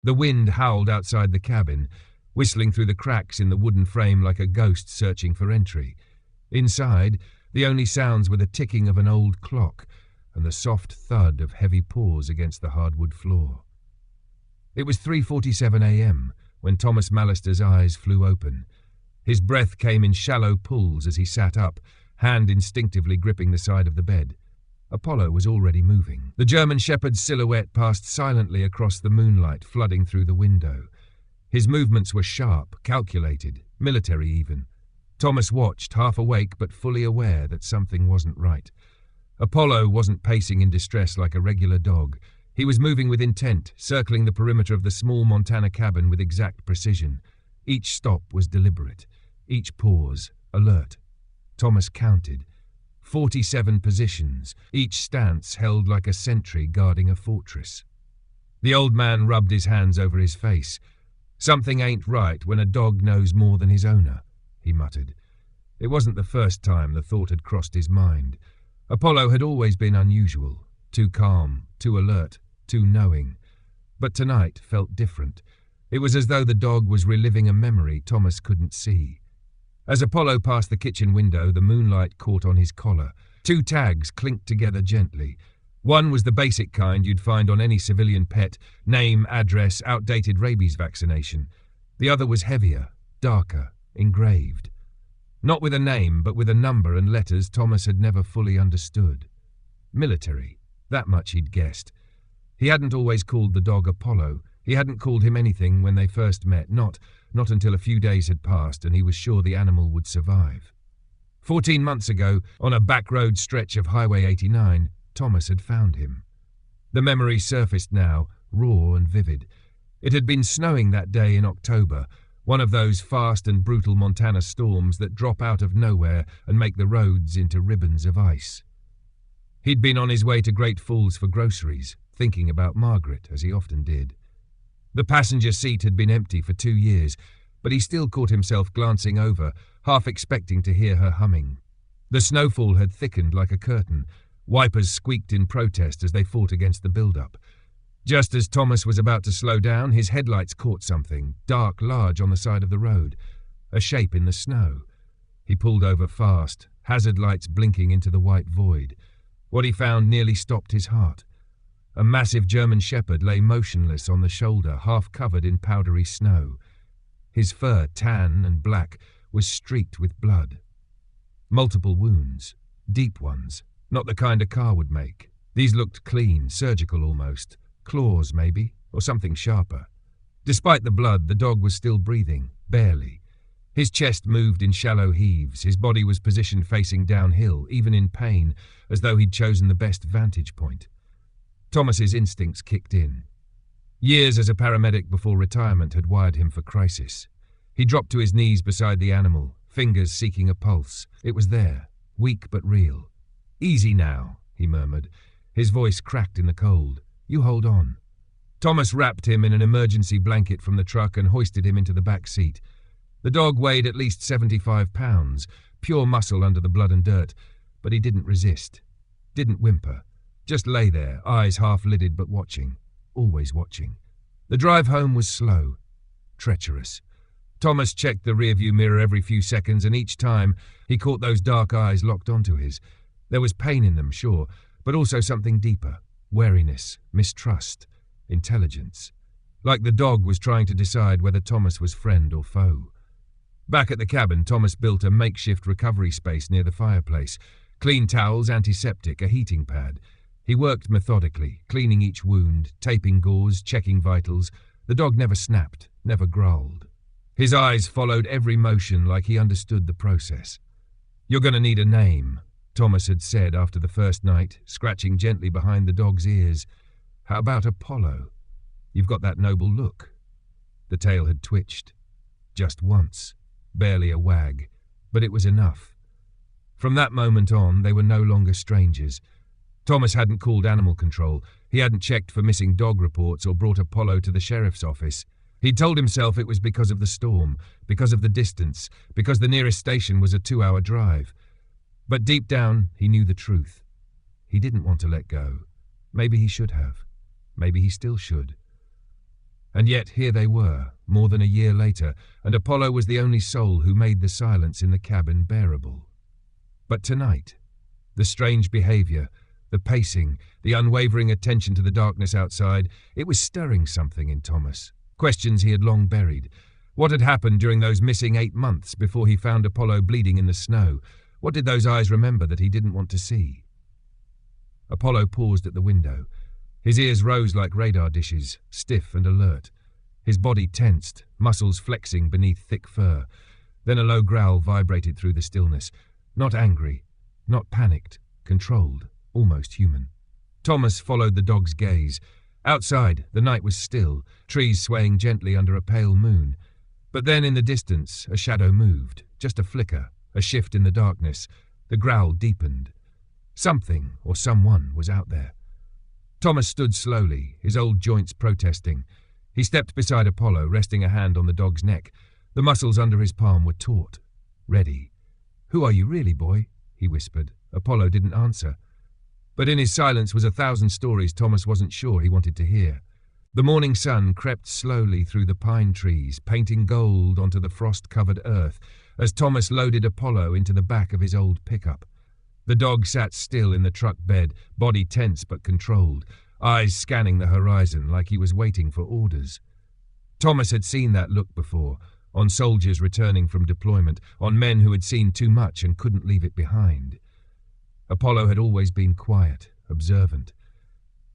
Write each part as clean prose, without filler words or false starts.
The wind howled outside the cabin, whistling through the cracks in the wooden frame like a ghost searching for entry. Inside, the only sounds were the ticking of an old clock and the soft thud of heavy paws against the hardwood floor. It was 3:47 a.m. when Thomas Mallister's eyes flew open. His breath came in shallow pulls as he sat up, hand instinctively gripping the side of the bed. Apollo was already moving. The German shepherd's silhouette passed silently across the moonlight, flooding through the window. His movements were sharp, calculated, military even. Thomas watched, half awake but fully aware that something wasn't right. Apollo wasn't pacing in distress like a regular dog. He was moving with intent, circling the perimeter of the small Montana cabin with exact precision. Each stop was deliberate, each pause alert. Thomas counted. 47 positions, each stance held like a sentry guarding a fortress. The old man rubbed his hands over his face. "Something ain't right when a dog knows more than his owner," he muttered. It wasn't the first time the thought had crossed his mind. Apollo had always been unusual, too calm, too alert, too knowing. But tonight felt different. It was as though the dog was reliving a memory Thomas couldn't see. As Apollo passed the kitchen window, the moonlight caught on his collar. 2 tags clinked together gently. One was the basic kind you'd find on any civilian pet: name, address, outdated rabies vaccination. The other was heavier, darker, engraved. Not with a name, but with a number and letters Thomas had never fully understood. Military, that much he'd guessed. He hadn't always called the dog Apollo. He hadn't called him anything when they first met, not until a few days had passed and he was sure the animal would survive. 14 months ago, on a back-road stretch of Highway 89, Thomas had found him. The memory surfaced now, raw and vivid. It had been snowing that day in October, one of those fast and brutal Montana storms that drop out of nowhere and make the roads into ribbons of ice. He'd been on his way to Great Falls for groceries, thinking about Margaret, as he often did. The passenger seat had been empty for 2 years, but he still caught himself glancing over, half expecting to hear her humming. The snowfall had thickened like a curtain. Wipers squeaked in protest as they fought against the build-up. Just as Thomas was about to slow down, his headlights caught something, dark, large on the side of the road, a shape in the snow. He pulled over fast, hazard lights blinking into the white void. What he found nearly stopped his heart. A massive German shepherd lay motionless on the shoulder, half covered in powdery snow. His fur, tan and black, was streaked with blood. Multiple wounds, deep ones, not the kind a car would make. These looked clean, surgical almost. Claws, maybe, or something sharper. Despite the blood, the dog was still breathing, barely. His chest moved in shallow heaves, his body was positioned facing downhill, even in pain, as though he'd chosen the best vantage point. Thomas's instincts kicked in. Years as a paramedic before retirement had wired him for crisis. He dropped to his knees beside the animal, fingers seeking a pulse. It was there, weak but real. "Easy now," he murmured. His voice cracked in the cold. "You hold on." Thomas wrapped him in an emergency blanket from the truck and hoisted him into the back seat. The dog weighed at least 75 pounds, pure muscle under the blood and dirt, but he didn't resist, didn't whimper. Just lay there, eyes half-lidded but watching, always watching. The drive home was slow, treacherous. Thomas checked the rearview mirror every few seconds, and each time he caught those dark eyes locked onto his. There was pain in them, sure, but also something deeper, wariness, mistrust, intelligence. Like the dog was trying to decide whether Thomas was friend or foe. Back at the cabin, Thomas built a makeshift recovery space near the fireplace. Clean towels, antiseptic, a heating pad. He worked methodically, cleaning each wound, taping gauze, checking vitals. The dog never snapped, never growled. His eyes followed every motion like he understood the process. "You're going to need a name," Thomas had said after the first night, scratching gently behind the dog's ears. "How about Apollo? You've got that noble look." The tail had twitched. Just once. Barely a wag. But it was enough. From that moment on, they were no longer strangers. Thomas hadn't called animal control. He hadn't checked for missing dog reports or brought Apollo to the sheriff's office. He'd told himself it was because of the storm, because of the distance, because the nearest station was a 2-hour drive. But deep down, he knew the truth. He didn't want to let go. Maybe he should have. Maybe he still should. And yet here they were, more than a year later, and Apollo was the only soul who made the silence in the cabin bearable. But tonight, the strange behavior, the pacing, the unwavering attention to the darkness outside, it was stirring something in Thomas. Questions he had long buried. What had happened during those missing 8 months before he found Apollo bleeding in the snow? What did those eyes remember that he didn't want to see? Apollo paused at the window. His ears rose like radar dishes, stiff and alert. His body tensed, muscles flexing beneath thick fur. Then a low growl vibrated through the stillness. Not angry, not panicked, controlled, almost human. Thomas followed the dog's gaze. Outside, the night was still, trees swaying gently under a pale moon. But then in the distance, a shadow moved, just a flicker, a shift in the darkness. The growl deepened. Something or someone was out there. Thomas stood slowly, his old joints protesting. He stepped beside Apollo, resting a hand on the dog's neck. The muscles under his palm were taut, ready. "Who are you really, boy?" he whispered. Apollo didn't answer. But in his silence was 1,000 stories Thomas wasn't sure he wanted to hear. The morning sun crept slowly through the pine trees, painting gold onto the frost-covered earth, as Thomas loaded Apollo into the back of his old pickup. The dog sat still in the truck bed, body tense but controlled, eyes scanning the horizon like he was waiting for orders. Thomas had seen that look before, on soldiers returning from deployment, on men who had seen too much and couldn't leave it behind. Apollo had always been quiet, observant.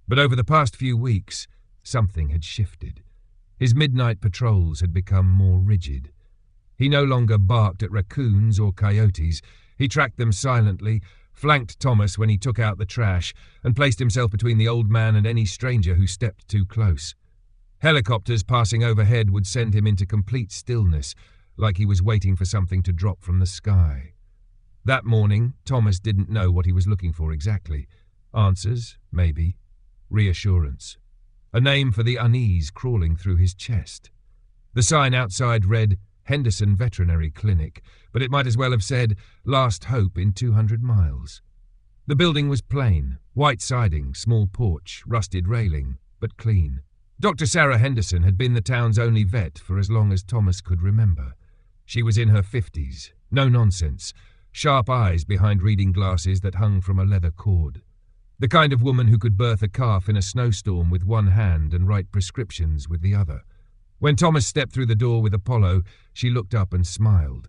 But over the past few weeks, something had shifted. His midnight patrols had become more rigid. He no longer barked at raccoons or coyotes. He tracked them silently, flanked Thomas when he took out the trash, and placed himself between the old man and any stranger who stepped too close. Helicopters passing overhead would send him into complete stillness, like he was waiting for something to drop from the sky. That morning, Thomas didn't know what he was looking for exactly. Answers, maybe. Reassurance. A name for the unease crawling through his chest. The sign outside read, Henderson Veterinary Clinic, but it might as well have said, Last Hope in 200 miles. The building was plain, white siding, small porch, rusted railing, but clean. Dr. Sarah Henderson had been the town's only vet for as long as Thomas could remember. She was in her 50s, no nonsense, sharp eyes behind reading glasses that hung from a leather cord. The kind of woman who could birth a calf in a snowstorm with one hand and write prescriptions with the other. When Thomas stepped through the door with Apollo, she looked up and smiled.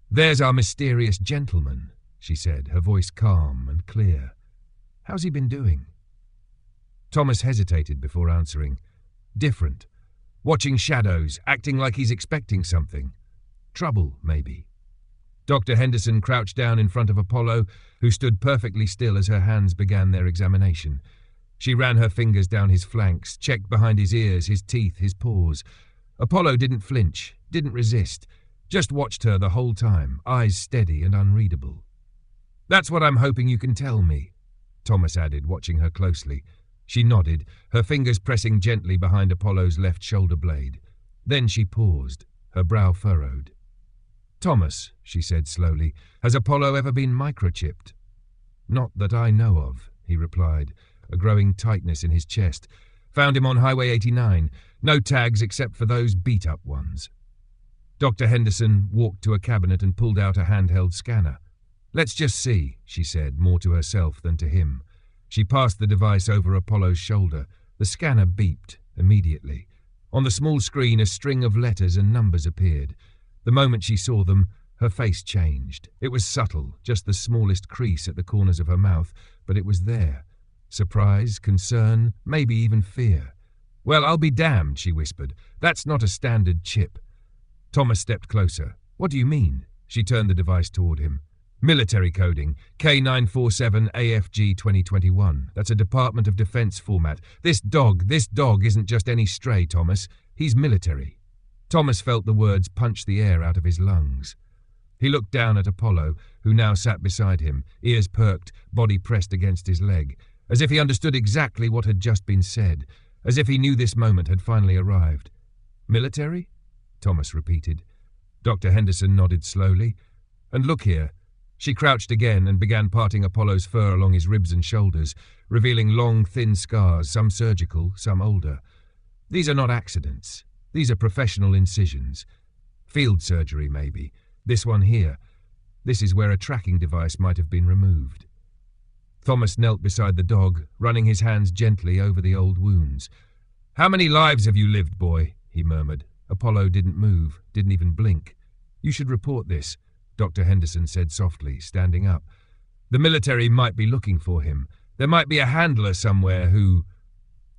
"There's our mysterious gentleman," she said, her voice calm and clear. "How's he been doing?" Thomas hesitated before answering. Different. Watching shadows, acting like he's expecting something. Trouble, maybe. Dr. Henderson crouched down in front of Apollo, who stood perfectly still as her hands began their examination. She ran her fingers down his flanks, checked behind his ears, his teeth, his paws. Apollo didn't flinch, didn't resist, just watched her the whole time, eyes steady and unreadable. "That's what I'm hoping you can tell me," Thomas added, watching her closely. She nodded, her fingers pressing gently behind Apollo's left shoulder blade. Then she paused, her brow furrowed. "Thomas," she said slowly, "has Apollo ever been microchipped?" "Not that I know of," he replied, a growing tightness in his chest. "Found him on Highway 89. No tags except for those beat-up ones." Dr. Henderson walked to a cabinet and pulled out a handheld scanner. "Let's just see," she said, more to herself than to him. She passed the device over Apollo's shoulder. The scanner beeped immediately. On the small screen, a string of letters and numbers appeared. The moment she saw them, her face changed. It was subtle, just the smallest crease at the corners of her mouth, but it was there. Surprise, concern, maybe even fear. "Well, I'll be damned," she whispered. "That's not a standard chip." Thomas stepped closer. "What do you mean?" She turned the device toward him. "Military coding, K947AFG 2021. That's a Department of Defense format. This dog isn't just any stray, Thomas. He's military." Thomas felt the words punch the air out of his lungs. He looked down at Apollo, who now sat beside him, ears perked, body pressed against his leg, as if he understood exactly what had just been said, as if he knew this moment had finally arrived. "Military?" Thomas repeated. Dr. Henderson nodded slowly. "And look here." She crouched again and began parting Apollo's fur along his ribs and shoulders, revealing long, thin scars, some surgical, some older. These are not accidents. These are professional incisions. Field surgery, maybe. This one here. This is where a tracking device might have been removed. Thomas knelt beside the dog, running his hands gently over the old wounds. "How many lives have you lived, boy?" he murmured. Apollo didn't move, didn't even blink. "You should report this," Dr. Henderson said softly, standing up. "The military might be looking for him. There might be a handler somewhere who—"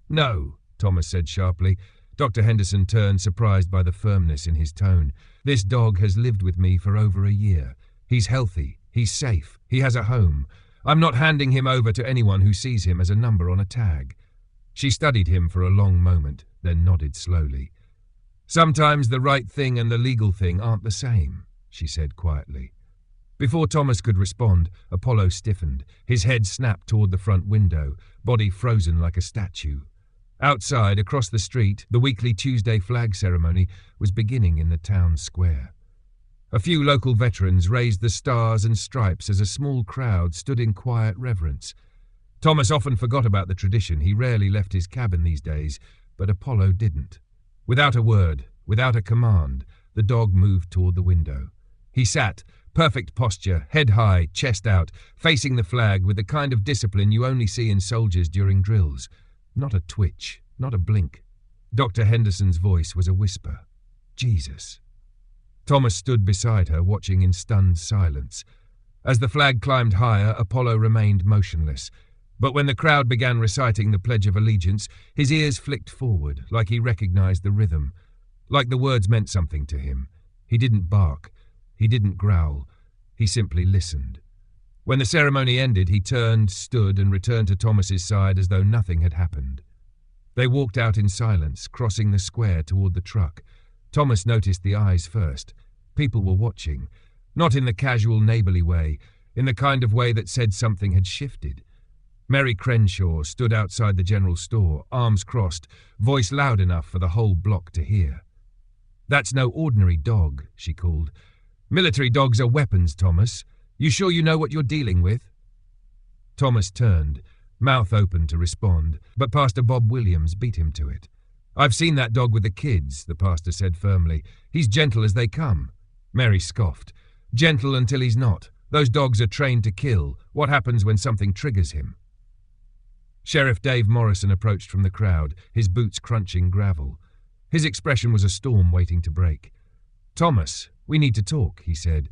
"No," Thomas said sharply. Dr. Henderson turned, surprised by the firmness in his tone. "This dog has lived with me for over a year. He's healthy. He's safe. He has a home. I'm not handing him over to anyone who sees him as a number on a tag." She studied him for a long moment, then nodded slowly. "Sometimes the right thing and the legal thing aren't the same," she said quietly. Before Thomas could respond, Apollo stiffened. His head snapped toward the front window, body frozen like a statue. Outside, across the street, the weekly Tuesday flag ceremony was beginning in the town square. A few local veterans raised the stars and stripes as a small crowd stood in quiet reverence. Thomas often forgot about the tradition. He rarely left his cabin these days, but Apollo didn't. Without a word, without a command, the dog moved toward the window. He sat, perfect posture, head high, chest out, facing the flag with the kind of discipline you only see in soldiers during drills. Not a twitch, not a blink. Dr. Henderson's voice was a whisper. "Jesus." Thomas stood beside her, watching in stunned silence. As the flag climbed higher, Apollo remained motionless. But when the crowd began reciting the Pledge of Allegiance, his ears flicked forward, like he recognized the rhythm, like the words meant something to him. He didn't bark. He didn't growl. He simply listened. When the ceremony ended, he turned, stood, and returned to Thomas's side as though nothing had happened. They walked out in silence, crossing the square toward the truck. Thomas noticed the eyes first. People were watching, not in the casual neighborly way, in the kind of way that said something had shifted. Mary Crenshaw stood outside the general store, arms crossed, voice loud enough for the whole block to hear. "That's no ordinary dog," she called. "Military dogs are weapons, Thomas. You sure you know what you're dealing with?" Thomas turned, mouth open to respond, but Pastor Bob Williams beat him to it. "I've seen that dog with the kids," the pastor said firmly. "He's gentle as they come." Mary scoffed. "Gentle until he's not. Those dogs are trained to kill. What happens when something triggers him?" Sheriff Dave Morrison approached from the crowd, his boots crunching gravel. His expression was a storm waiting to break. "Thomas, we need to talk," he said.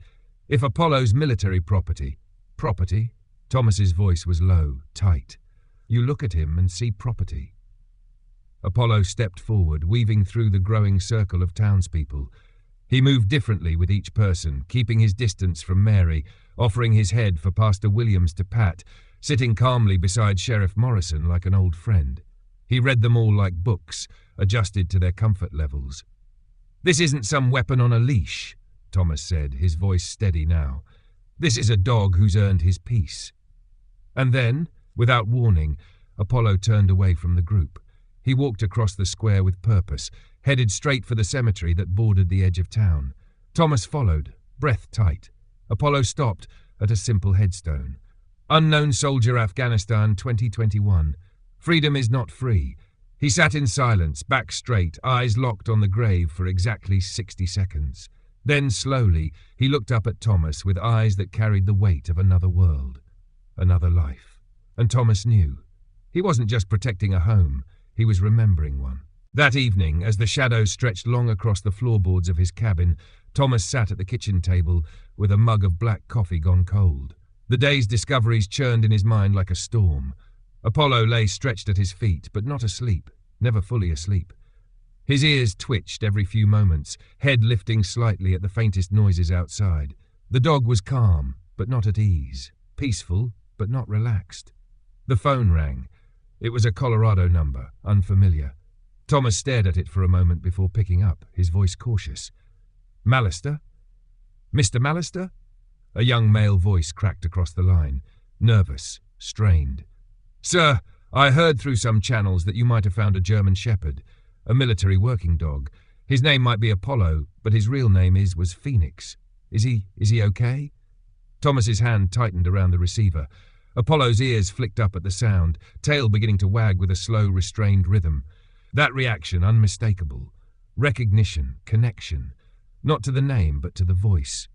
"If Apollo's military property—" "Property?" Thomas's voice was low, tight. "You look at him and see property." Apollo stepped forward, weaving through the growing circle of townspeople. He moved differently with each person, keeping his distance from Mary, offering his head for Pastor Williams to pat, sitting calmly beside Sheriff Morrison like an old friend. He read them all like books, adjusted to their comfort levels. "This isn't some weapon on a leash," Thomas said, his voice steady now. "This is a dog who's earned his peace." And then, without warning, Apollo turned away from the group. He walked across the square with purpose, headed straight for the cemetery that bordered the edge of town. Thomas followed, breath tight. Apollo stopped at a simple headstone. "Unknown Soldier, Afghanistan, 2021. Freedom is not free." He sat in silence, back straight, eyes locked on the grave for exactly 60 seconds. Then, slowly, he looked up at Thomas with eyes that carried the weight of another world, another life. And Thomas knew. He wasn't just protecting a home. He was remembering one. That evening, as the shadows stretched long across the floorboards of his cabin, Thomas sat at the kitchen table with a mug of black coffee gone cold. The day's discoveries churned in his mind like a storm. Apollo lay stretched at his feet, but not asleep, never fully asleep. His ears twitched every few moments, head lifting slightly at the faintest noises outside. The dog was calm, but not at ease, peaceful, but not relaxed. The phone rang. It was a Colorado number, unfamiliar. Thomas stared at it for a moment before picking up, his voice cautious. "Mallister? Mr. Mallister?" A young male voice cracked across the line, nervous, strained. "Sir, I heard through some channels that you might have found a German Shepherd, a military working dog. His name might be Apollo, but his real name was Phoenix. Is he okay?" Thomas's hand tightened around the receiver. Apollo's ears flicked up at the sound, tail beginning to wag with a slow, restrained rhythm. That reaction unmistakable. Recognition, connection. Not to the name, but to the voice.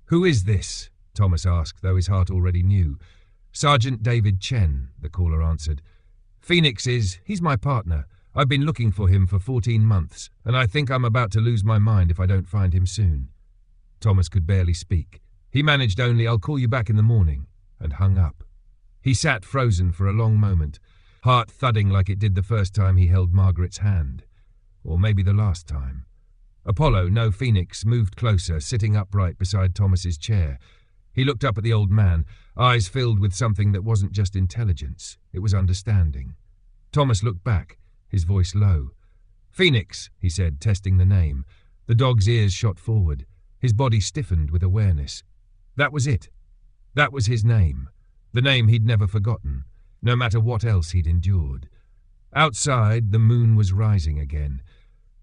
"Who is this?" Thomas asked, though his heart already knew. "Sergeant David Chen," the caller answered. He's my partner. I've been looking for him for 14 months, and I think I'm about to lose my mind if I don't find him soon." Thomas could barely speak. He managed only, "I'll call you back in the morning," and hung up. He sat frozen for a long moment, heart thudding like it did the first time he held Margaret's hand. Or maybe the last time. Apollo, no Phoenix, moved closer, sitting upright beside Thomas's chair. He looked up at the old man, eyes filled with something that wasn't just intelligence, it was understanding. Thomas looked back, his voice low. "Phoenix," he said, testing the name. The dog's ears shot forward. His body stiffened with awareness. That was it. That was his name. The name he'd never forgotten, no matter what else he'd endured. Outside, the moon was rising again.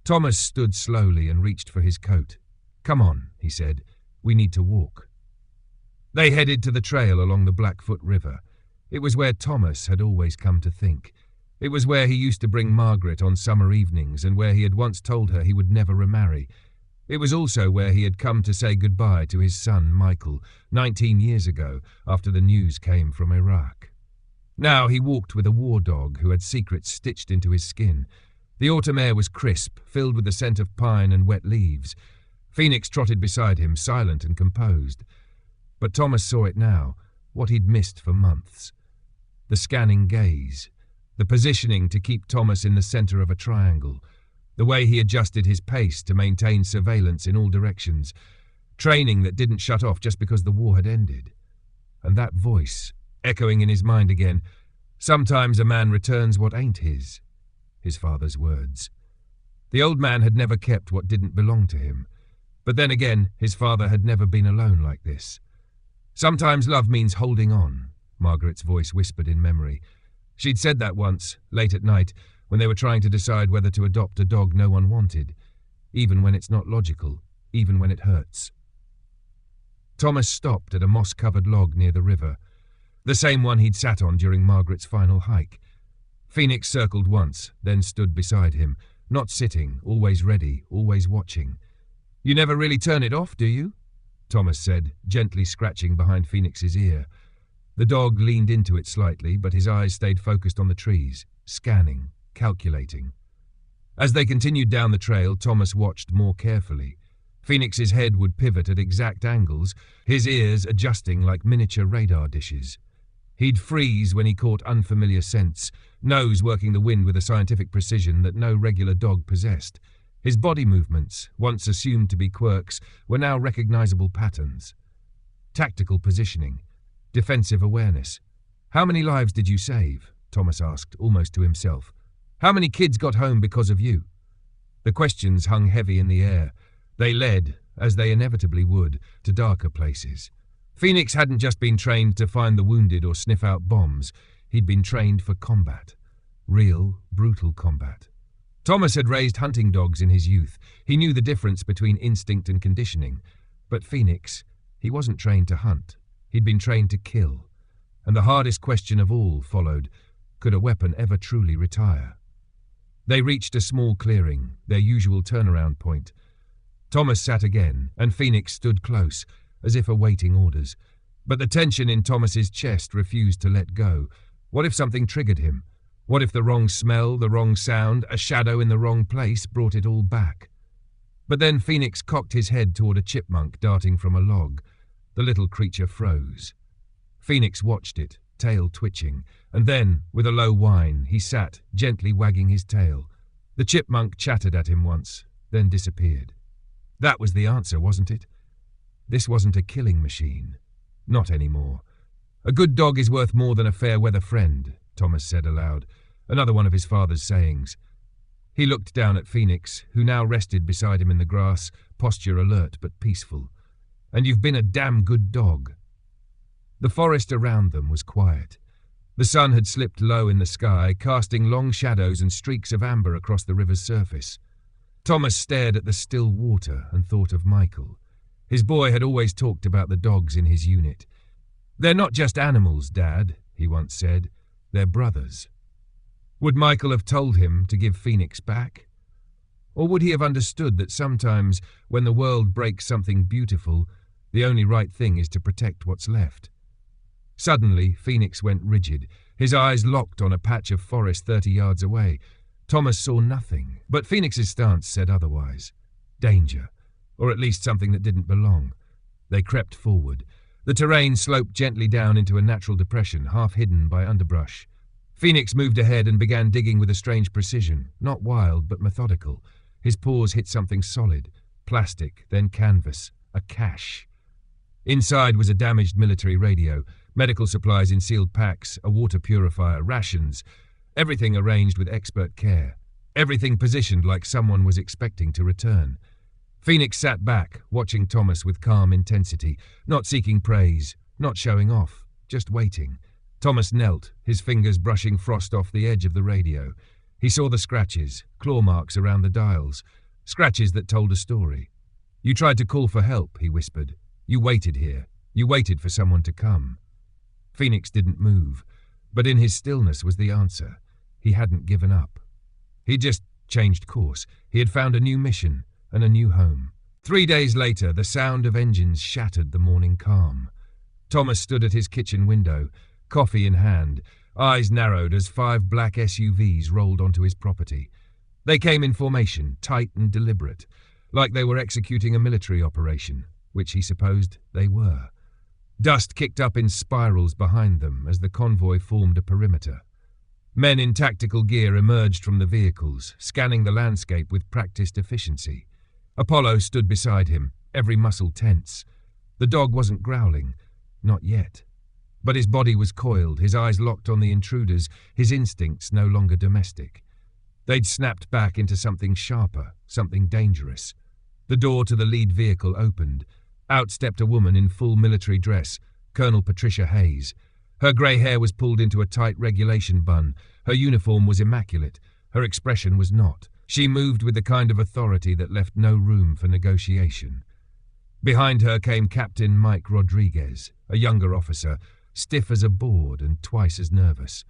Thomas stood slowly and reached for his coat. "Come on," he said. "We need to walk." They headed to the trail along the Blackfoot River. It was where Thomas had always come to think. It was where he used to bring Margaret on summer evenings and where he had once told her he would never remarry. It was also where he had come to say goodbye to his son, Michael, 19 years ago, after the news came from Iraq. Now he walked with a war dog who had secrets stitched into his skin. The autumn air was crisp, filled with the scent of pine and wet leaves. Phoenix trotted beside him, silent and composed. But Thomas saw it now, what he'd missed for months. The scanning gaze, the positioning to keep Thomas in the center of a triangle, the way he adjusted his pace to maintain surveillance in all directions, training that didn't shut off just because the war had ended. And that voice, echoing in his mind again, "Sometimes a man returns what ain't his," his father's words. The old man had never kept what didn't belong to him. But then again, his father had never been alone like this. "Sometimes love means holding on," Margaret's voice whispered in memory. She'd said that once, late at night, when they were trying to decide whether to adopt a dog no one wanted, even when it's not logical, even when it hurts. Thomas stopped at a moss-covered log near the river, the same one he'd sat on during Margaret's final hike. Phoenix circled once, then stood beside him, not sitting, always ready, always watching. "You never really turn it off, do you?" Thomas said, gently scratching behind Phoenix's ear. The dog leaned into it slightly, but his eyes stayed focused on the trees, scanning, calculating. As they continued down the trail, Thomas watched more carefully. Phoenix's head would pivot at exact angles, his ears adjusting like miniature radar dishes. He'd freeze when he caught unfamiliar scents, nose working the wind with a scientific precision that no regular dog possessed. His body movements, once assumed to be quirks, were now recognizable patterns. Tactical positioning, defensive awareness. "How many lives did you save?" Thomas asked, almost to himself. "How many kids got home because of you?" The questions hung heavy in the air. They led, as they inevitably would, to darker places. Phoenix hadn't just been trained to find the wounded or sniff out bombs. He'd been trained for combat. Real, brutal combat. Thomas had raised hunting dogs in his youth. He knew the difference between instinct and conditioning. But Phoenix, he wasn't trained to hunt. He'd been trained to kill. And the hardest question of all followed, could a weapon ever truly retire? They reached a small clearing, their usual turnaround point. Thomas sat again, and Phoenix stood close, as if awaiting orders. But the tension in Thomas's chest refused to let go. What if something triggered him? What if the wrong smell, the wrong sound, a shadow in the wrong place brought it all back? But then Phoenix cocked his head toward a chipmunk darting from a log. The little creature froze. Phoenix watched it, tail twitching, and then, with a low whine, he sat, gently wagging his tail. The chipmunk chattered at him once, then disappeared. That was the answer, wasn't it? This wasn't a killing machine. Not anymore. "A good dog is worth more than a fair-weather friend," Thomas said aloud, another one of his father's sayings. He looked down at Phoenix, who now rested beside him in the grass, posture alert but peaceful. "And you've been a damn good dog." The forest around them was quiet. The sun had slipped low in the sky, casting long shadows and streaks of amber across the river's surface. Thomas stared at the still water and thought of Michael. His boy had always talked about the dogs in his unit. "They're not just animals, Dad," he once said. "They're brothers." Would Michael have told him to give Phoenix back? Or would he have understood that sometimes, when the world breaks something beautiful, the only right thing is to protect what's left? Suddenly, Phoenix went rigid, his eyes locked on a patch of forest 30 yards away. Thomas saw nothing, but Phoenix's stance said otherwise. Danger, or at least something that didn't belong. They crept forward. The terrain sloped gently down into a natural depression, half hidden by underbrush. Phoenix moved ahead and began digging with a strange precision, not wild but methodical. His paws hit something solid, plastic, then canvas, a cache. Inside was a damaged military radio, medical supplies in sealed packs, a water purifier, rations, everything arranged with expert care, everything positioned like someone was expecting to return. Phoenix sat back, watching Thomas with calm intensity, not seeking praise, not showing off, just waiting. Thomas knelt, his fingers brushing frost off the edge of the radio. He saw the scratches, claw marks around the dials, scratches that told a story. "You tried to call for help," he whispered. "You waited here. You waited for someone to come." Phoenix didn't move, but in his stillness was the answer. He hadn't given up. He just changed course. He had found a new mission and a new home. 3 days later, the sound of engines shattered the morning calm. Thomas stood at his kitchen window, coffee in hand, eyes narrowed as 5 black SUVs rolled onto his property. They came in formation, tight and deliberate, like they were executing a military operation, which he supposed they were. Dust kicked up in spirals behind them as the convoy formed a perimeter. Men in tactical gear emerged from the vehicles, scanning the landscape with practiced efficiency. Apollo stood beside him, every muscle tense. The dog wasn't growling, not yet. But his body was coiled, his eyes locked on the intruders, his instincts no longer domestic. They'd snapped back into something sharper, something dangerous. The door to the lead vehicle opened. Out stepped a woman in full military dress, Colonel Patricia Hayes. Her grey hair was pulled into a tight regulation bun. Her uniform was immaculate. Her expression was not. She moved with the kind of authority that left no room for negotiation. Behind her came Captain Mike Rodriguez, a younger officer, stiff as a board and twice as nervous.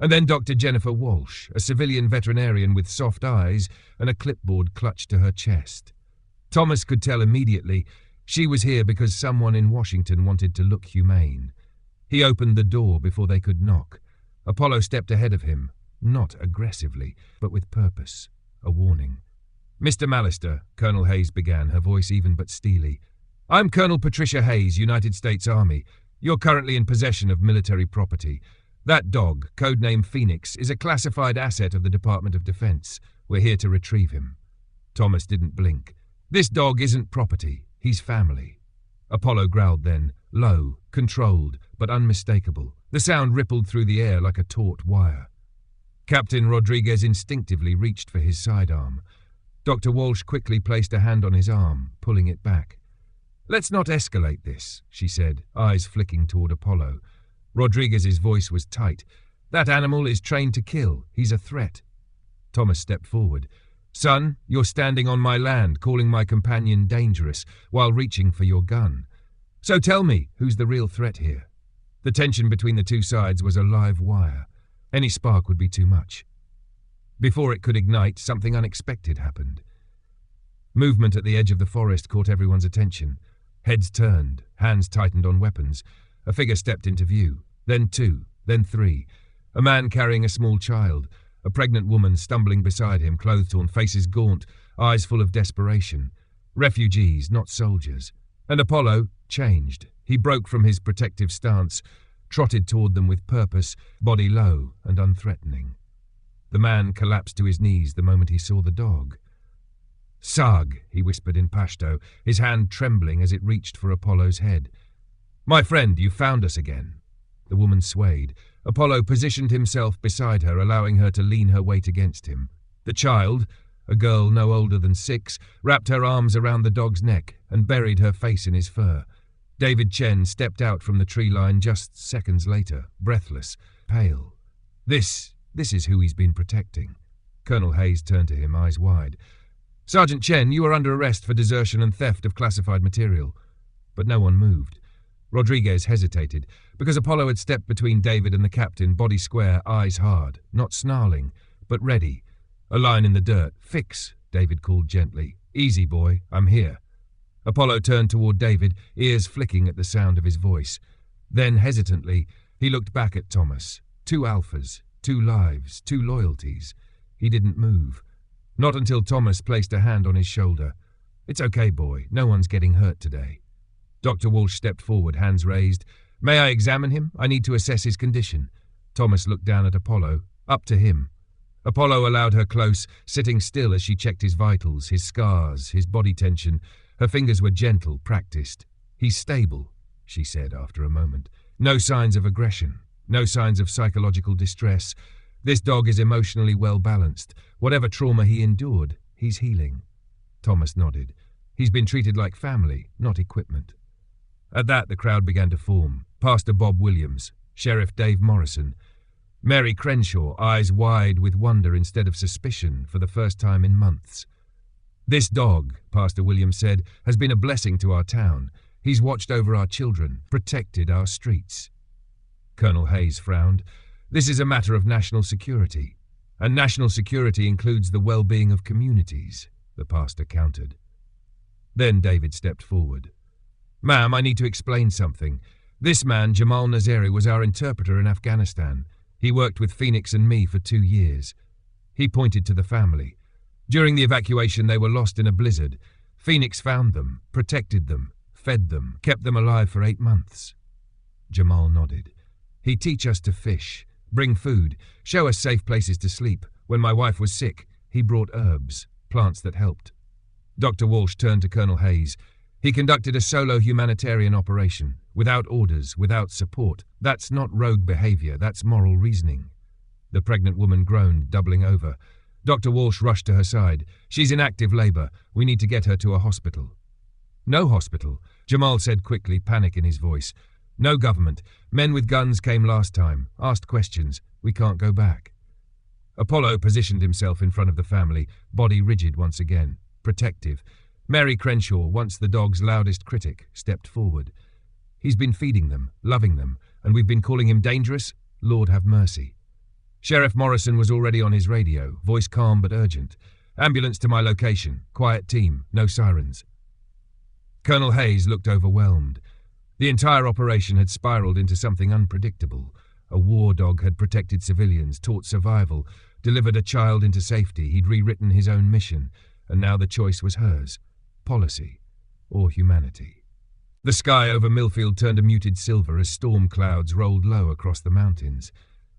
And then Dr. Jennifer Walsh, a civilian veterinarian with soft eyes and a clipboard clutched to her chest. Thomas could tell immediately she was here because someone in Washington wanted to look humane. He opened the door before they could knock. Apollo stepped ahead of him, not aggressively, but with purpose, a warning. "Mr. Mallister," Colonel Hayes began, her voice even but steely. "I'm Colonel Patricia Hayes, United States Army. You're currently in possession of military property. That dog, codename Phoenix, is a classified asset of the Department of Defense. We're here to retrieve him." Thomas didn't blink. "This dog isn't property. He's family." Apollo growled then, low, controlled, but unmistakable. The sound rippled through the air like a taut wire. Captain Rodriguez instinctively reached for his sidearm. Dr. Walsh quickly placed a hand on his arm, pulling it back. "Let's not escalate this," she said, eyes flicking toward Apollo. Rodriguez's voice was tight. "That animal is trained to kill. He's a threat." Thomas stepped forward. "Son, you're standing on my land, calling my companion dangerous, while reaching for your gun. So tell me, who's the real threat here?" The tension between the two sides was a live wire. Any spark would be too much. Before it could ignite, something unexpected happened. Movement at the edge of the forest caught everyone's attention. Heads turned, hands tightened on weapons. A figure stepped into view, then 2, then 3. A man carrying a small child, a pregnant woman stumbling beside him, clothes torn, faces gaunt, eyes full of desperation. Refugees, not soldiers. And Apollo changed. He broke from his protective stance, trotted toward them with purpose, body low and unthreatening. The man collapsed to his knees the moment he saw the dog. "Sag," he whispered in Pashto, his hand trembling as it reached for Apollo's head. "My friend, you found us again." The woman swayed. Apollo positioned himself beside her, allowing her to lean her weight against him. The child, a girl no older than 6, wrapped her arms around the dog's neck and buried her face in his fur. David Chen stepped out from the tree line just seconds later, breathless, pale. This is who he's been protecting. Colonel Hayes turned to him, eyes wide. "Sergeant Chen, you are under arrest for desertion and theft of classified material." But no one moved. Rodriguez hesitated, because Apollo had stepped between David and the captain, body square, eyes hard, not snarling, but ready. A line in the dirt. "Fix," David called gently. "Easy, boy, I'm here." Apollo turned toward David, ears flicking at the sound of his voice. Then, hesitantly, he looked back at Thomas. 2 alphas, 2 lives, 2 loyalties. He didn't move. Not until Thomas placed a hand on his shoulder. "It's okay, boy. No one's getting hurt today." Dr. Walsh stepped forward, hands raised. "May I examine him? I need to assess his condition." Thomas looked down at Apollo. Up to him. Apollo allowed her close, sitting still as she checked his vitals, his scars, his body tension. Her fingers were gentle, practiced. "He's stable," she said after a moment. "No signs of aggression. No signs of psychological distress. This dog is emotionally well-balanced. Whatever trauma he endured, he's healing." Thomas nodded. "He's been treated like family, not equipment." At that, the crowd began to form. Pastor Bob Williams, Sheriff Dave Morrison, Mary Crenshaw, eyes wide with wonder instead of suspicion for the first time in months. "This dog," Pastor Williams said, "has been a blessing to our town. He's watched over our children, protected our streets." Colonel Hayes frowned. "This is a matter of national security. And national security includes the well-being of communities," the pastor countered. Then David stepped forward. "Ma'am, I need to explain something. This man, Jamal Nazeri, was our interpreter in Afghanistan. He worked with Phoenix and me for 2 years." He pointed to the family. "During the evacuation, they were lost in a blizzard. Phoenix found them, protected them, fed them, kept them alive for 8 months." Jamal nodded. "He'd teach us to fish, bring food, show us safe places to sleep. When my wife was sick, he brought herbs, plants that helped." Dr. Walsh turned to Colonel Hayes. "He conducted a solo humanitarian operation, without orders, without support. That's not rogue behavior, that's moral reasoning." The pregnant woman groaned, doubling over. Dr. Walsh rushed to her side. "She's in active labor. We need to get her to a hospital." "No hospital," Jamal said quickly, panic in his voice. "No government. Men with guns came last time, asked questions. We can't go back." Apollo positioned himself in front of the family, body rigid once again, protective. Mary Crenshaw, once the dog's loudest critic, stepped forward. "He's been feeding them, loving them, and we've been calling him dangerous? Lord have mercy." Sheriff Morrison was already on his radio, voice calm but urgent. "Ambulance to my location. Quiet team. No sirens." Colonel Hayes looked overwhelmed. The entire operation had spiraled into something unpredictable. A war dog had protected civilians, taught survival, delivered a child into safety. He'd rewritten his own mission, and now the choice was hers. Policy or humanity. The sky over Millfield turned a muted silver as storm clouds rolled low across the mountains.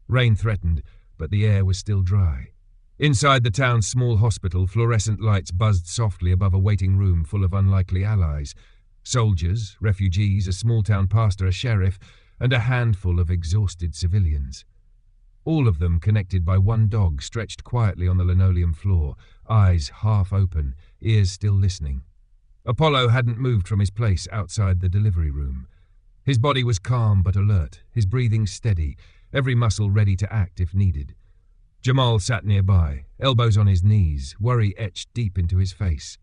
Rain threatened, but the air was still dry. Inside the town's small hospital, fluorescent lights buzzed softly above a waiting room full of unlikely allies. Soldiers, refugees, a small-town pastor, a sheriff, and a handful of exhausted civilians. All of them connected by one dog stretched quietly on the linoleum floor, eyes half open, ears still listening. Apollo hadn't moved from his place outside the delivery room. His body was calm but alert, his breathing steady, every muscle ready to act if needed. Jamal sat nearby, elbows on his knees, worry etched deep into his face.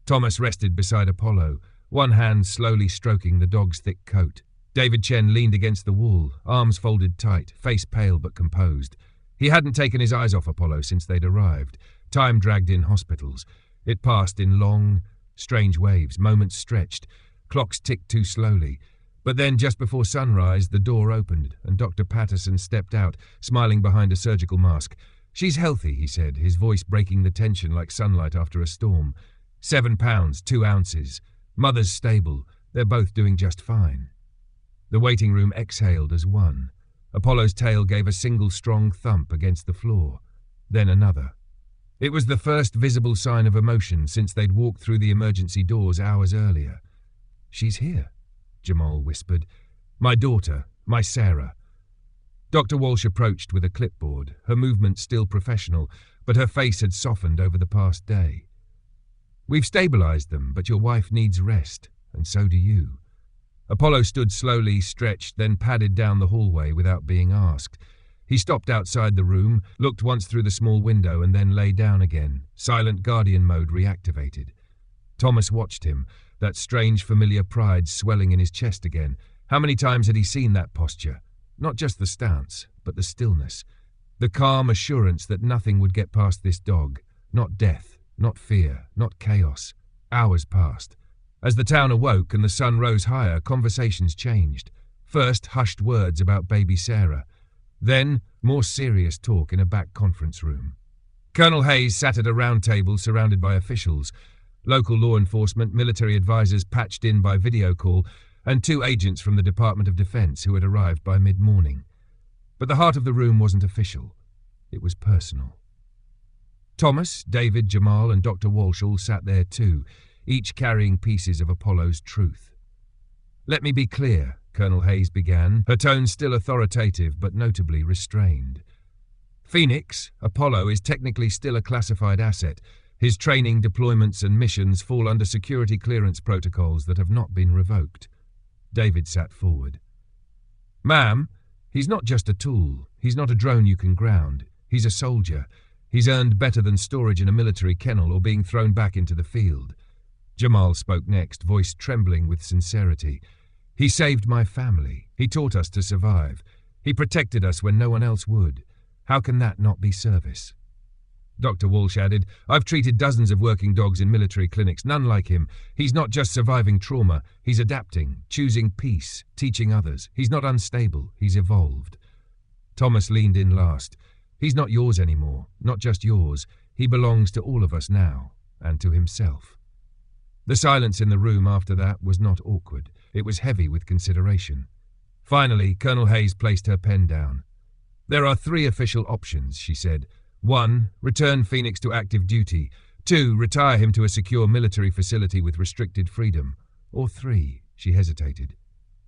Thomas rested beside Apollo, one hand slowly stroking the dog's thick coat. David Chen leaned against the wall, arms folded tight, face pale but composed. He hadn't taken his eyes off Apollo since they'd arrived. Time dragged in hospitals. It passed in long, strange waves, moments stretched. Clocks ticked too slowly. But then, just before sunrise, the door opened, and Dr. Patterson stepped out, smiling behind a surgical mask. "She's healthy," he said, his voice breaking the tension like sunlight after a storm. 7 pounds, 2 ounces. Mother's stable. They're both doing just fine. The waiting room exhaled as one. Apollo's tail gave a single strong thump against the floor. Then another. It was the first visible sign of emotion since they'd walked through the emergency doors hours earlier. "She's here," Jamal whispered. "My daughter, my Sarah." Dr. Walsh approached with a clipboard, her movement still professional, but her face had softened over the past day. "We've stabilized them, but your wife needs rest, and so do you." Apollo stood slowly, stretched, then padded down the hallway without being asked. He stopped outside the room, looked once through the small window, and then lay down again, silent guardian mode reactivated. Thomas watched him, that strange familiar pride swelling in his chest again. How many times had he seen that posture? Not just the stance, but the stillness. The calm assurance that nothing would get past this dog. Not death, not fear, not chaos. Hours passed. As the town awoke and the sun rose higher, conversations changed. First, hushed words about baby Sarah. Then, more serious talk in a back conference room. Colonel Hayes sat at a round table surrounded by officials. Local law enforcement, military advisors patched in by video call, and 2 agents from the Department of Defense who had arrived by mid-morning. But the heart of the room wasn't official. It was personal. Thomas, David, Jamal, and Dr. Walsh all sat there too, each carrying pieces of Apollo's truth. "Let me be clear," Colonel Hayes began, her tone still authoritative but notably restrained. "Phoenix, Apollo, is technically still a classified asset. His training, deployments, and missions fall under security clearance protocols that have not been revoked." David sat forward. "Ma'am, he's not just a tool. He's not a drone you can ground. He's a soldier. He's earned better than storage in a military kennel or being thrown back into the field." Jamal spoke next, voice trembling with sincerity. "He saved my family. He taught us to survive. He protected us when no one else would. How can that not be service?" Dr. Walsh added, "I've treated dozens of working dogs in military clinics, none like him. He's not just surviving trauma, he's adapting, choosing peace, teaching others. He's not unstable, he's evolved." Thomas leaned in last. "He's not yours anymore, not just yours. He belongs to all of us now, and to himself." The silence in the room after that was not awkward. It was heavy with consideration. Finally, Colonel Hayes placed her pen down. "There are 3 official options," she said. 1. Return Phoenix to active duty. 2. Retire him to a secure military facility with restricted freedom. Or 3. She hesitated.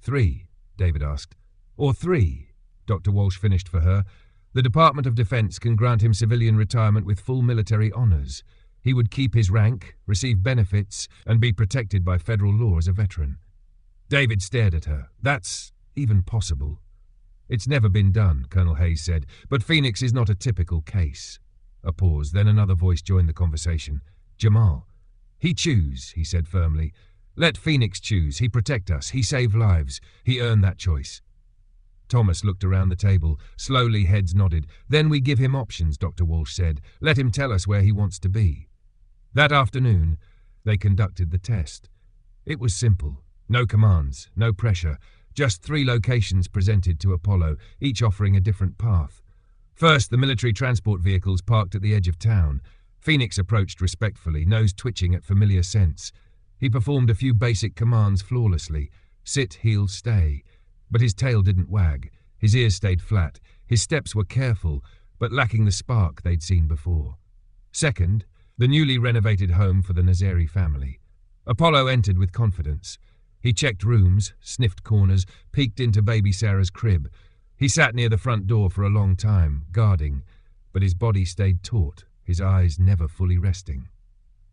3, David asked. Or 3, Dr. Walsh finished for her. The Department of Defense can grant him civilian retirement with full military honors. He would keep his rank, receive benefits, and be protected by federal law as a veteran. David stared at her. "That's even possible." "It's never been done," Colonel Hayes said, "but Phoenix is not a typical case." A pause, then another voice joined the conversation. "Jamal." "He choose," he said firmly. "Let Phoenix choose. He protect us. He save lives. He earn that choice." Thomas looked around the table. Slowly, heads nodded. "Then we give him options," Dr. Walsh said. "Let him tell us where he wants to be." That afternoon, they conducted the test. It was simple. No commands, no pressure. Just 3 locations presented to Apollo, each offering a different path. First, the military transport vehicles parked at the edge of town. Phoenix approached respectfully, nose twitching at familiar scents. He performed a few basic commands flawlessly. Sit, heel, stay. But his tail didn't wag. His ears stayed flat. His steps were careful, but lacking the spark they'd seen before. Second, the newly renovated home for the Nazeri family. Apollo entered with confidence. He checked rooms, sniffed corners, peeked into baby Sarah's crib. He sat near the front door for a long time, guarding, but his body stayed taut, his eyes never fully resting.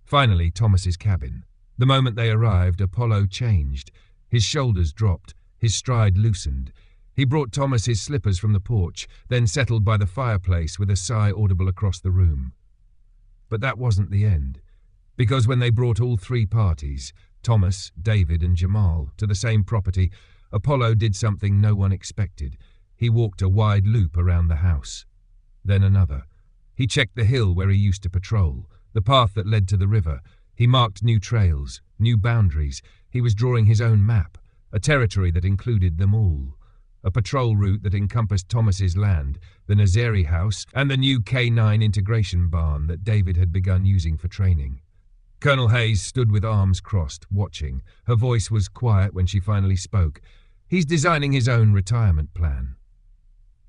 Finally, Thomas's cabin. The moment they arrived, Apollo changed. His shoulders dropped, his stride loosened. He brought Thomas his slippers from the porch, then settled by the fireplace with a sigh audible across the room. But that wasn't the end, because when they brought all 3 parties, Thomas, David, and Jamal, to the same property, Apollo did something no one expected. He walked a wide loop around the house. Then another. He checked the hill where he used to patrol, the path that led to the river. He marked new trails, new boundaries. He was drawing his own map, a territory that included them all. A patrol route that encompassed Thomas's land, the Nazeri house, and the new K9 integration barn that David had begun using for training. Colonel Hayes stood with arms crossed, watching. Her voice was quiet when she finally spoke. "He's designing his own retirement plan."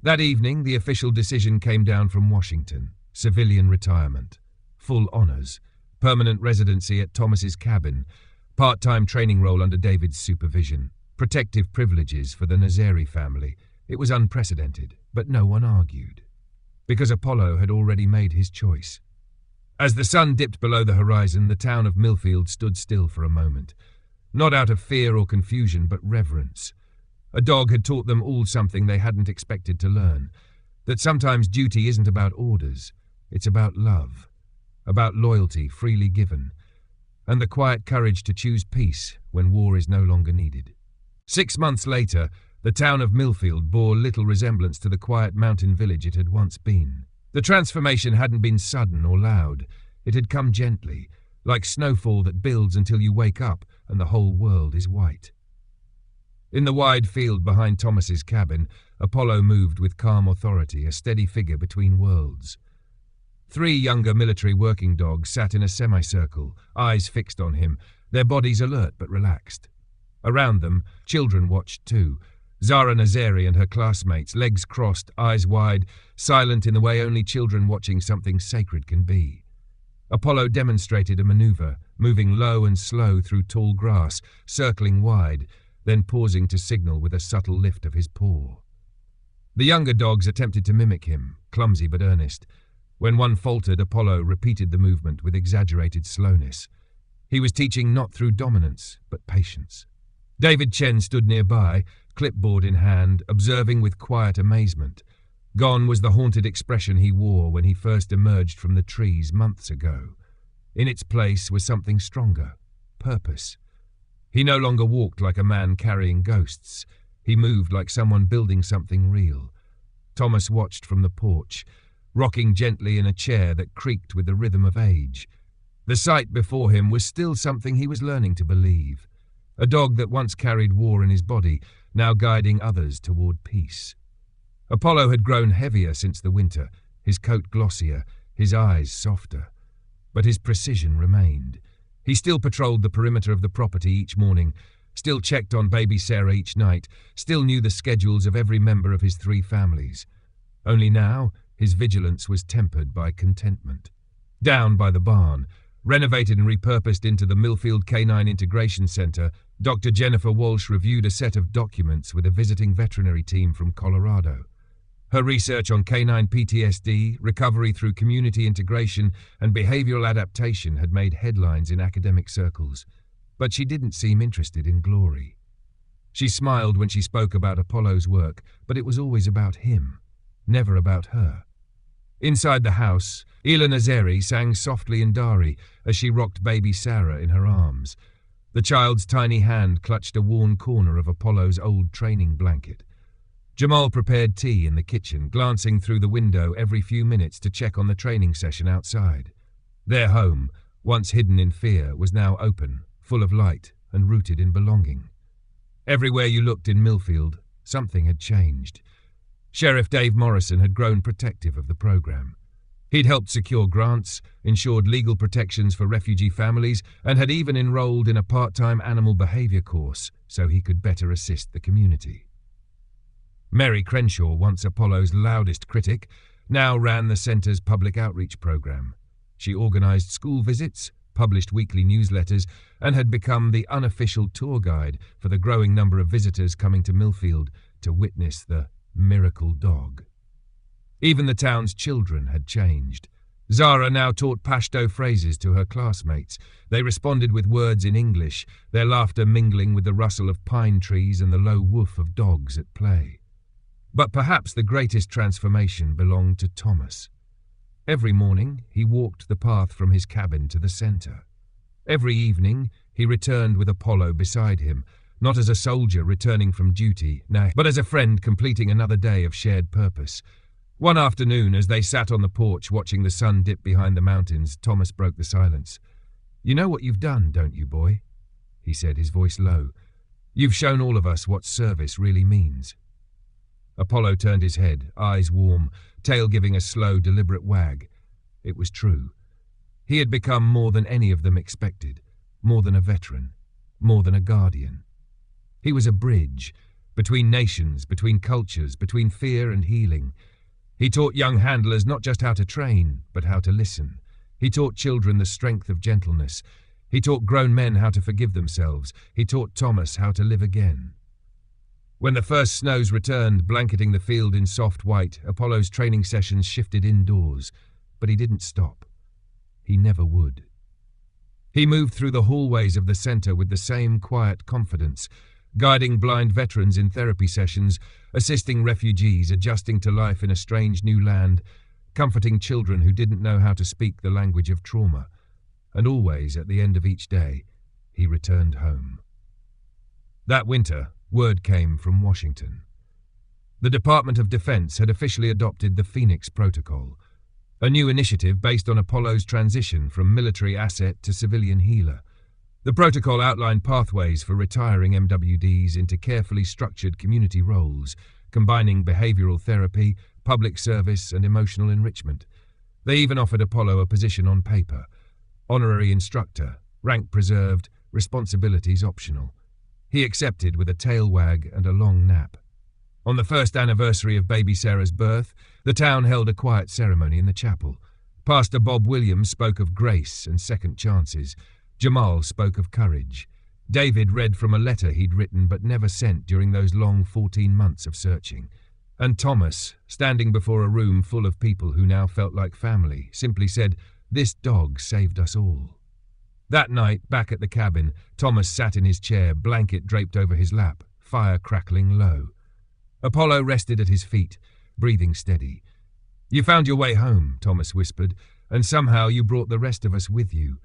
That evening, the official decision came down from Washington. Civilian retirement. Full honors. Permanent residency at Thomas's cabin. Part-time training role under David's supervision. Protective privileges for the Nazeri family. It was unprecedented, but no one argued. Because Apollo had already made his choice. As the sun dipped below the horizon, the town of Millfield stood still for a moment. Not out of fear or confusion, but reverence. A dog had taught them all something they hadn't expected to learn. That sometimes duty isn't about orders. It's about love. About loyalty freely given. And the quiet courage to choose peace when war is no longer needed. 6 months later, the town of Millfield bore little resemblance to the quiet mountain village it had once been. The transformation hadn't been sudden or loud. It had come gently, like snowfall that builds until you wake up and the whole world is white. In the wide field behind Thomas's cabin, Apollo moved with calm authority, a steady figure between worlds. 3 younger military working dogs sat in a semicircle, eyes fixed on him, their bodies alert but relaxed. Around them, children watched too. Zara Nazeri and her classmates, legs crossed, eyes wide, silent in the way only children watching something sacred can be. Apollo demonstrated a maneuver, moving low and slow through tall grass, circling wide, then pausing to signal with a subtle lift of his paw. The younger dogs attempted to mimic him, clumsy but earnest. When one faltered, Apollo repeated the movement with exaggerated slowness. He was teaching not through dominance, but patience. David Chen stood nearby, clipboard in hand, observing with quiet amazement. Gone was the haunted expression he wore when he first emerged from the trees months ago. In its place was something stronger, purpose. He no longer walked like a man carrying ghosts. He moved like someone building something real. Thomas watched from the porch, rocking gently in a chair that creaked with the rhythm of age. The sight before him was still something he was learning to believe. A dog that once carried war in his body, now guiding others toward peace. Apollo had grown heavier since the winter, his coat glossier, his eyes softer. But his precision remained. He still patrolled the perimeter of the property each morning, still checked on baby Sarah each night, still knew the schedules of every member of his 3 families. Only now, his vigilance was tempered by contentment. Down by the barn, renovated and repurposed into the Millfield Canine Integration Center, Dr. Jennifer Walsh reviewed a set of documents with a visiting veterinary team from Colorado. Her research on canine PTSD, recovery through community integration, and behavioral adaptation had made headlines in academic circles. But she didn't seem interested in glory. She smiled when she spoke about Apollo's work, but it was always about him, never about her. Inside the house, Ila Nazeri sang softly in Dari as she rocked baby Sarah in her arms. The child's tiny hand clutched a worn corner of Apollo's old training blanket. Jamal prepared tea in the kitchen, glancing through the window every few minutes to check on the training session outside. Their home, once hidden in fear, was now open, full of light and rooted in belonging. Everywhere you looked in Millfield, something had changed. Sheriff Dave Morrison had grown protective of the program. He'd helped secure grants, ensured legal protections for refugee families, and had even enrolled in a part-time animal behavior course so he could better assist the community. Mary Crenshaw, once Apollo's loudest critic, now ran the center's public outreach program. She organized school visits, published weekly newsletters, and had become the unofficial tour guide for the growing number of visitors coming to Millfield to witness the miracle dog. Even the town's children had changed. Zara now taught Pashto phrases to her classmates. They responded with words in English, their laughter mingling with the rustle of pine trees and the low woof of dogs at play. But perhaps the greatest transformation belonged to Thomas. Every morning, he walked the path from his cabin to the center. Every evening, he returned with Apollo beside him, not as a soldier returning from duty, no, but as a friend completing another day of shared purpose. One afternoon, as they sat on the porch watching the sun dip behind the mountains, Thomas broke the silence. "You know what you've done, don't you, boy?" he said, his voice low. "You've shown all of us what service really means." Apollo turned his head, eyes warm, tail giving a slow, deliberate wag. It was true. He had become more than any of them expected, more than a veteran, more than a guardian. He was a bridge, between nations, between cultures, between fear and healing. He taught young handlers not just how to train, but how to listen. He taught children the strength of gentleness. He taught grown men how to forgive themselves. He taught Thomas how to live again. When the first snows returned, blanketing the field in soft white, Apollo's training sessions shifted indoors. But he didn't stop. He never would. He moved through the hallways of the center with the same quiet confidence, guiding blind veterans in therapy sessions, assisting refugees adjusting to life in a strange new land, comforting children who didn't know how to speak the language of trauma. And always, at the end of each day, he returned home. That winter, Word came from Washington. The Department of Defense had officially adopted the Phoenix Protocol, a new initiative based on Apollo's transition from military asset to civilian healer. The protocol outlined pathways for retiring MWDs into carefully structured community roles, combining behavioral therapy, public service, and emotional enrichment. They even offered Apollo a position on paper: honorary instructor, rank preserved, responsibilities optional. He accepted with a tail wag and a long nap. On the first anniversary of baby Sarah's birth, the town held a quiet ceremony in the chapel. Pastor Bob Williams spoke of grace and second chances. Jamal spoke of courage. David read from a letter he'd written but never sent during those long 14 months of searching. And Thomas, standing before a room full of people who now felt like family, simply said, "This dog saved us all." That night, back at the cabin, Thomas sat in his chair, blanket draped over his lap, fire crackling low. Apollo rested at his feet, breathing steady. "You found your way home," Thomas whispered, "and somehow you brought the rest of us with you."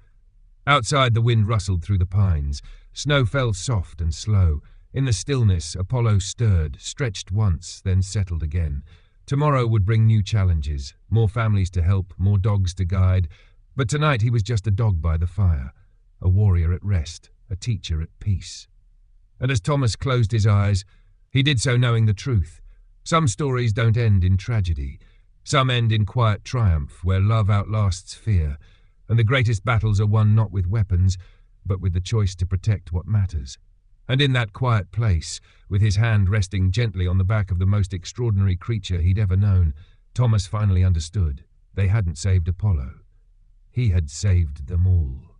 Outside, the wind rustled through the pines. Snow fell soft and slow. In the stillness, Apollo stirred, stretched once, then settled again. Tomorrow would bring new challenges, more families to help, more dogs to guide. But tonight he was just a dog by the fire, a warrior at rest, a teacher at peace. And as Thomas closed his eyes, he did so knowing the truth. Some stories don't end in tragedy. Some end in quiet triumph, where love outlasts fear, and the greatest battles are won not with weapons, but with the choice to protect what matters. And in that quiet place, with his hand resting gently on the back of the most extraordinary creature he'd ever known, Thomas finally understood. They hadn't saved Apollo. He had saved them all.